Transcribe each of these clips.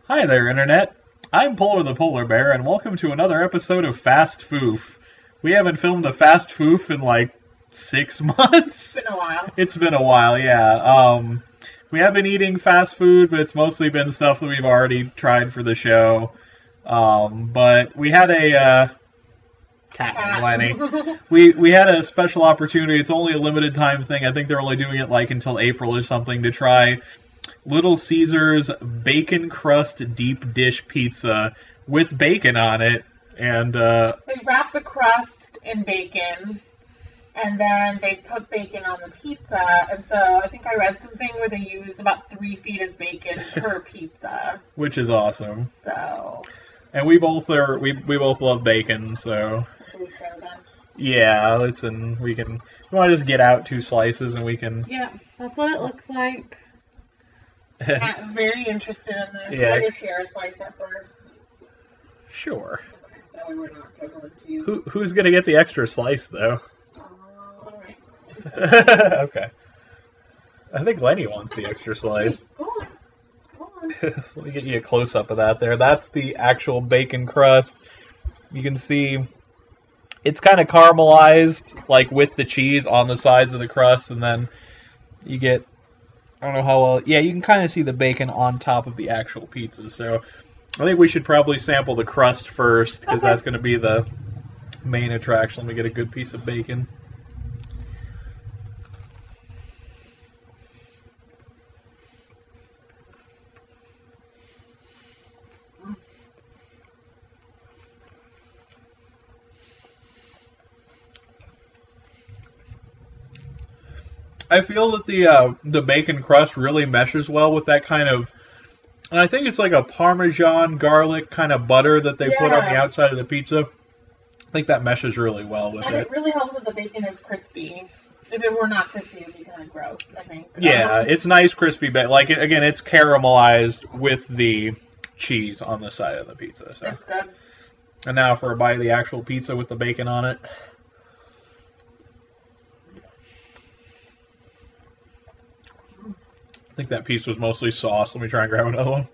Hi there, Internet. I'm Polar the Polar Bear, and welcome to another episode of Fast Foof. We haven't filmed a Fast Foof in like 6 months. It's been a while. It's been a while, yeah. We have been eating fast food, but it's mostly been stuff that we've already tried for the show. But we had a cat Lenny. We had a special opportunity. It's only a limited time thing. I think they're only doing it like until April or something to try Little Caesar's bacon crust deep dish pizza with bacon on it. And So they wrap the crust in bacon, and then they put bacon on the pizza. And so I think I read something where they use about 3 feet of bacon per pizza. which is awesome. So And we both love bacon, so should we share them? yeah, listen, we can. You want to just get out 2 slices and we can. Yeah, that's what it looks like. Matt is very interested in this. Yeah. We'll just share a slice at first. Sure. Okay, that way we're not juggling 2. Who's gonna get the extra slice though? Alright. Okay. I think Lenny wants the extra slice. Go on. Go on. So let me get you a close up of that there. That's the actual bacon crust. You can see it's kind of caramelized, like with the cheese on the sides of the crust, and then you get, I don't know how well, yeah, you can kind of see the bacon on top of the actual pizza. So I think we should probably sample the crust first, because Okay. that's going to be the main attraction. Let me get a good piece of bacon. I feel that the bacon crust really meshes well with that kind of, and I think it's like a Parmesan garlic kind of butter that they put on the Yeah. outside of the pizza. I think that meshes really well with And it. it really helps that the bacon is crispy. If it were not crispy, it would be kind of gross, I think. Yeah, it's nice crispy bacon. Like again, it's caramelized with the cheese on the side of the pizza. So, That's good. and now for a bite of the actual pizza with the bacon on it. I think that piece was mostly sauce. Let me try and grab another one.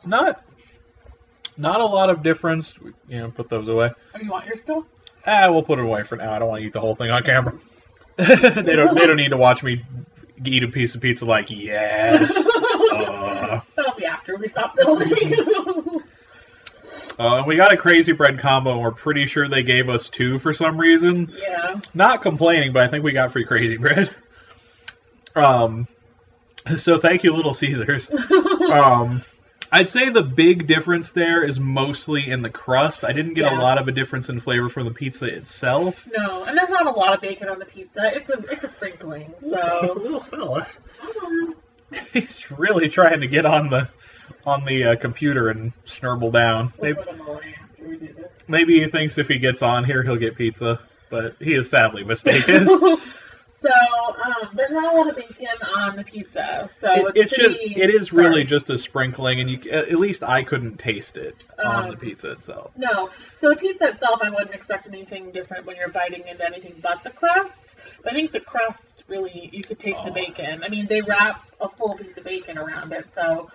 Not a lot of difference. Put those away. Oh, you want yours still? We'll put it away for now. I don't want to eat the whole thing on camera. They don't need to watch me eat a piece of pizza like, yes. That'll be after we stop filming. We got a crazy bread combo, and we're pretty sure they gave us 2 for some reason. Yeah. Not complaining, but I think we got free crazy bread. So thank you, Little Caesars. I'd say the big difference there is mostly in the crust. I didn't get a lot of a difference in flavor from the pizza itself. No, and there's not a lot of bacon on the pizza. It's a sprinkling, so. Little fella. He's really trying to get on the computer and snurble down. We'll put them away after we do this. Maybe he thinks if he gets on here, he'll get pizza, but he is sadly mistaken. So, there's not a lot of bacon on the pizza, so it is really just a sprinkling, and at least I couldn't taste it on the pizza itself. No, so the pizza itself, I wouldn't expect anything different when you're biting into anything but the crust. But I think the crust really, you could taste the bacon. I mean, they wrap a full piece of bacon around it, so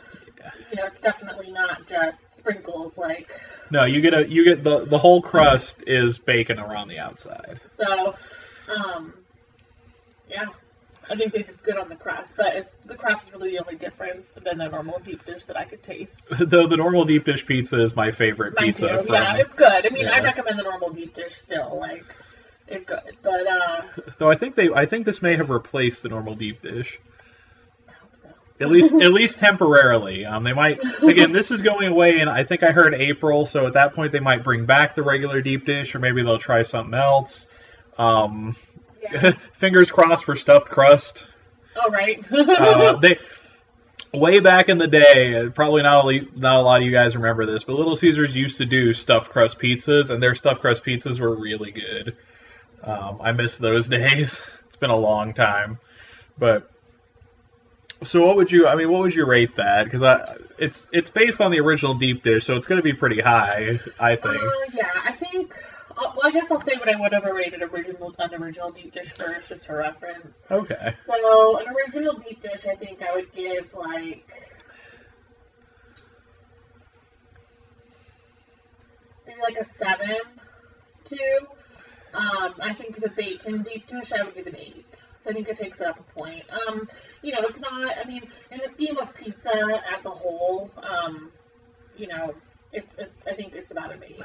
it's definitely not just sprinkles like. No, you get the whole crust is bacon around the outside. So, yeah, I think they did good on the crust, but the crust is really the only difference than the normal deep dish that I could taste. Though the normal deep dish pizza is my favorite Mine pizza. too. Yeah, it's good. I mean, I Yeah. recommend the normal deep dish still. Like, it's good, but Though I think this may have replaced the normal deep dish. I hope so. At least temporarily. They might, again, this is going away, and I think I heard April, so at that point they might bring back the regular deep dish, or maybe they'll try something else. Yeah. Fingers crossed for stuffed crust. Oh, right. They way back in the day, probably not a lot of you guys remember this, but Little Caesars used to do stuffed crust pizzas, and their stuffed crust pizzas were really good. I miss those days. It's been a long time, but so what would you rate that? Because it's based on the original deep dish, so it's going to be pretty high, I think. Yeah, I think. Well, I guess I'll say what I would have rated an original deep dish first, just for reference. Okay. So, an original deep dish, I think I would give, like, maybe like a 7 to. I think the bacon deep dish, I would give an 8. So I think it takes it up a point. You know, it's not, I mean, in the scheme of pizza as a whole, you know, I think it's about an 8.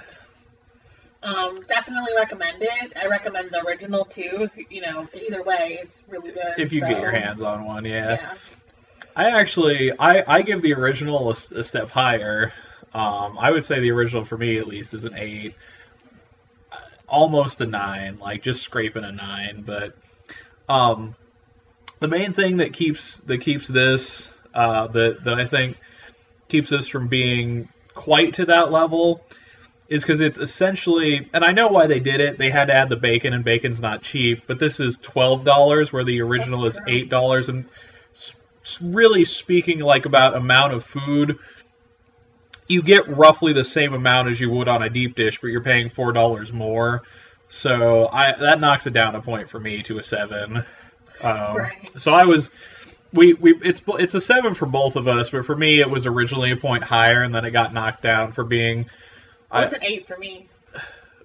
Definitely recommend it. I recommend the original too. You know, either way, it's really good. If you get your hands on one, yeah. I give the original a step higher. I would say the original for me at least is an 8, almost a 9, like just scraping a 9. But the main thing that keeps this that I think keeps this from being quite to that level is because it's essentially, and I know why they did it. They had to add the bacon, and bacon's not cheap. But this is $12, where the original is $8. And really speaking like about amount of food, you get roughly the same amount as you would on a deep dish, but you're paying $4 more. So that knocks it down a point for me to a 7. Right. So I was, it's a 7 for both of us, but for me it was originally a point higher, and then it got knocked down for being. It's an 8 for me.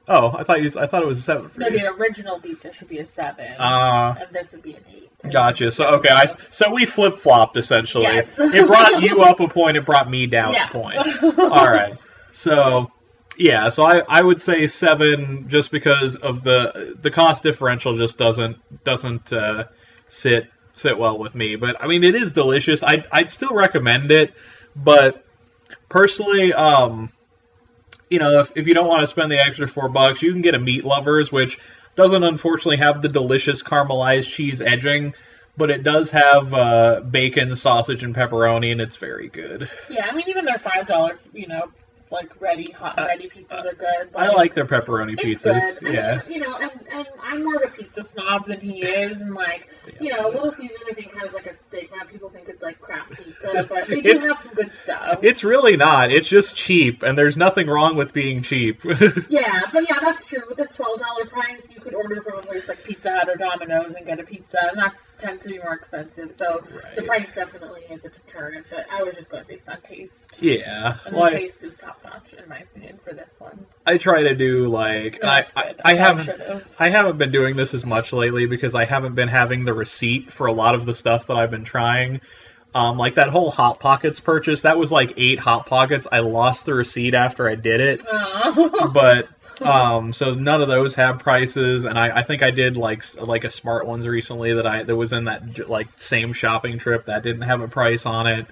Oh, I thought it was a 7 for you. No, the original deep dish would be a 7, and this would be an 8. Gotcha. So okay, so we flip flopped essentially. Yes. It brought you up a point. It brought me down a point. All right. So yeah. So I would say 7 just because of the cost differential just doesn't sit well with me. But I mean, it is delicious. I'd still recommend it, but personally, you know, if you don't want to spend the extra $4, you can get a Meat Lovers, which doesn't unfortunately have the delicious caramelized cheese edging, but it does have bacon, sausage, and pepperoni, and it's very good. Yeah, I mean, even their $5, you know, like ready pizzas are good. I like their pepperoni pizzas. Good. Yeah. I mean, you know, and I'm more of a pizza snob than he is, and like, you know, Little Caesars I think has like a stigma. People think it's like crap pizza, but they do have some good stuff. It's really not. It's just cheap, and there's nothing wrong with being cheap. Yeah, but yeah, that's true. With this $12 price, you could order from a place like Pizza Hut or Domino's and get a pizza, and that tends to be more expensive. So the price definitely is a deterrent. But I was just going based on taste. Yeah, and the taste is top notch in my opinion for this one. I try to do like I haven't been doing this as much lately because I haven't been having the receipt for a lot of the stuff that I've been trying. Like that whole Hot Pockets purchase, that was like 8 Hot Pockets. I lost the receipt after I did it. But so none of those have prices, and I think I did like a Smart Ones recently that was in that like same shopping trip that didn't have a price on it.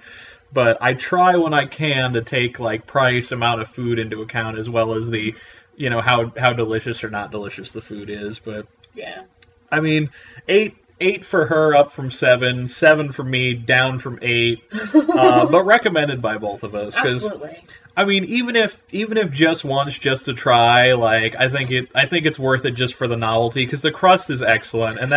But I try when I can to take like price, amount of food into account, as well as the, you know, how delicious or not delicious the food is. But yeah, I mean, 8 for her, up from 7 for me, down from 8, but recommended by both of us. Absolutely. I mean, even if just once, just to try, like I think it's worth it just for the novelty, because the crust is excellent, and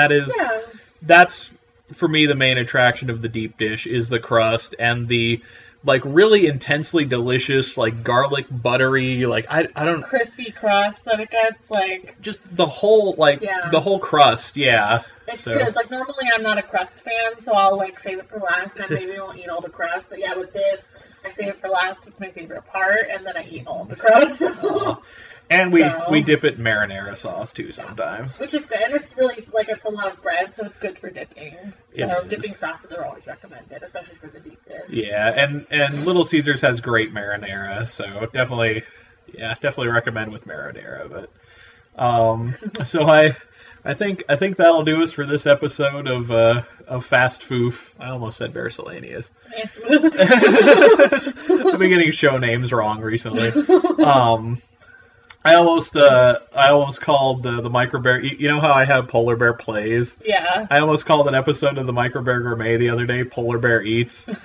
that's for me the main attraction of the deep dish is the crust and the like really intensely delicious like garlic buttery like I don't crispy crust that it gets, like just the whole the whole crust. Yeah. It's good. Like, normally I'm not a crust fan, so I'll, like, save it for last, and I maybe won't eat all the crust. But, yeah, with this, I save it for last. It's my favorite part, and then I eat all the crust. And we dip it in marinara sauce, too, sometimes. Which is good. And it's really, like, it's a lot of bread, so it's good for dipping. So dipping sauces are always recommended, especially for the deep dish. Yeah, and Little Caesars has great marinara, so definitely recommend with marinara. But, so I think that'll do us for this episode of Fast Foof. I almost said Bersellanius. I've been getting show names wrong recently. I almost called the Micro Bear. You know how I have Polar Bear Plays? Yeah. I almost called an episode of the Micro Bear Gourmet the other day Polar Bear Eats. It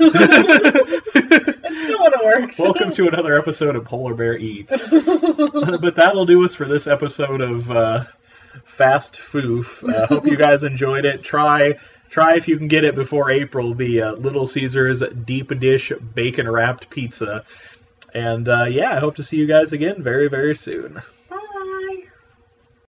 still would have worked. Welcome to another episode of Polar Bear Eats. But that'll do us for this episode of Fast Foof. Hope you guys enjoyed it. Try if you can get it before April, the Little Caesars deep dish bacon wrapped pizza. And I hope to see you guys again very, very soon.